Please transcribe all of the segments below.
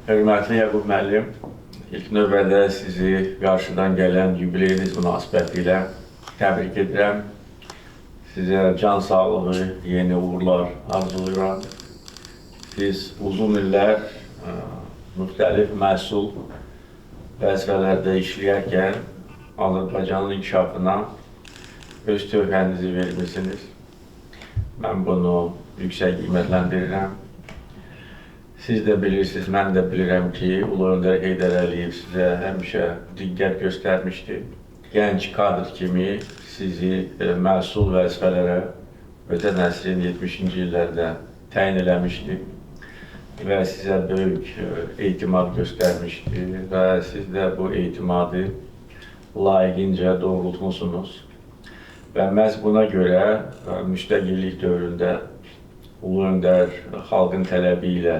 Hörmətli Yaqub müəllim, ilk növbədə sizi qarşıdan gələn yubileyiniz münasibətilə təbrik edirəm. Sizə can sağlığı, yeni uğurlar arzulayıram. Siz uzun illər müxtəlif məhsul vəzifələrdə işləyərkən Azərbaycanın inkişafına öz töhfənizi vermişsiniz. Mən bunu yüksək qiymətləndirirəm. Siz də bilirsiniz, mən də bilirəm ki, Ulu Öndər Heydər Əliyev sizə həmişə diqqət göstərmişdi. Gənc kadr kimi sizi məsul vəzifələrə ötən əsrin 70-ci illərdə təyin eləmişdi və sizə böyük etimad göstərmişdi və siz də bu etimadı layiqincə doğrultmusunuz. Və məhz buna görə müstəqillik dövründə Ulu Öndər xalqın tələbi ilə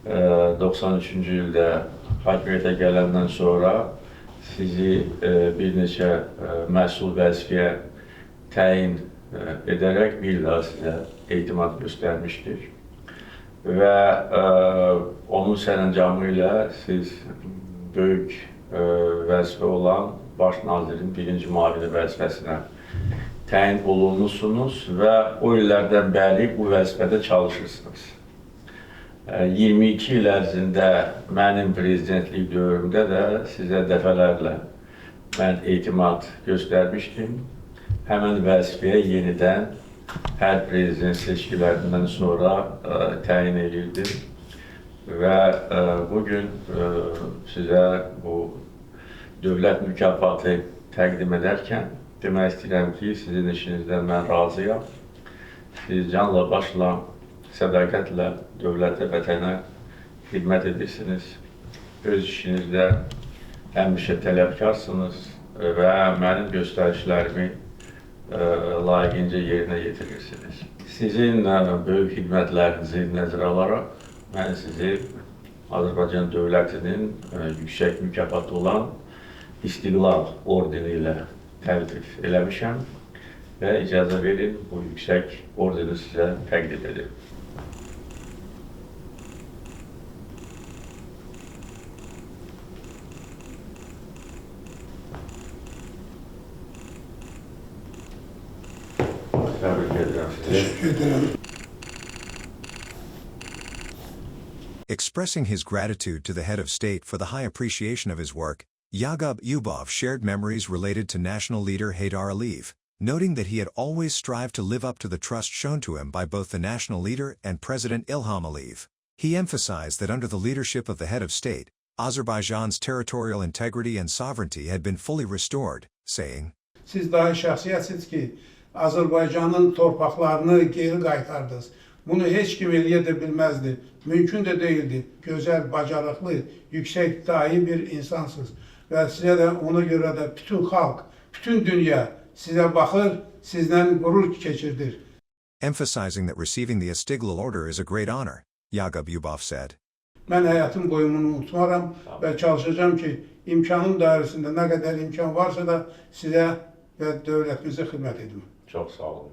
93-cü ildə hakimiyyətə gələndən sonra sizi bir neçə məsul vəzifəyə təyin edərək bir daha sizə etimad göstərmişdir. Və onun sərəncamı ilə siz böyük vəzifə olan Baş nazirin birinci müavini vəzifəsinə təyin olunmuşsunuz və o illərdən bəri bu vəzifədə çalışırsınız. 22 il ərzində mənim prezidentlik dövrümdə də sizə dəfələrlə mən etimad göstərmişdim. Həmən vəzifəyə yenidən hər prezident seçkilərindən sonra təyin edildim və bugün sizə bu dövlət mükafatı təqdim edərkən demək istəyirəm ki, sizin işinizdən mən razıyam. Siz canla başla, sədaqətlə dövlətə, vətənə xidmət edirsiniz. Öz işinizdə həmişə tələbkarsınız və mənim göstərişlərimi layiqincə yerinə yetirirsiniz. Sizin böyük xidmətlərinizi nəzərə alaraq mən sizi Azərbaycan dövlətinin yüksək mükafatı olan İstiqlal ordeni ilə təltif eləmişəm və icazə verin bu yüksək ordeni sizə təqdim edim. Expressing his gratitude to the head of state for the high appreciation of his work, Yaqub Yubov shared memories related to national leader Heydar Aliyev, noting that he had always strived to live up to the trust shown to him by both the national leader and President Ilham Aliyev. He emphasized that under the leadership of the head of state, Azerbaijan's territorial integrity and sovereignty had been fully restored, saying, Siz daha şəxsiyyətsiz ki, Azərbaycanın torpaqlarını geri qaytardınız. Bunu heç kim eləyə də bilməzdi. Mümkün də deyildi. Gözəl, bacarıqlı, yüksək dahi bir insansınız. Və sizə də ona görə də bütün xalq, bütün dünya sizə baxır, sizdən qürur keçirdir. Emphasizing that receiving the Istiqlal Order is a great honor, Yaqub Yubov said. Mən həyatım boyumunu unutmaram və çalışacağım ki, imkanın dairəsində nə qədər imkan varsa da sizə və dövlətimizə xidmət edim. Çox sağ olun.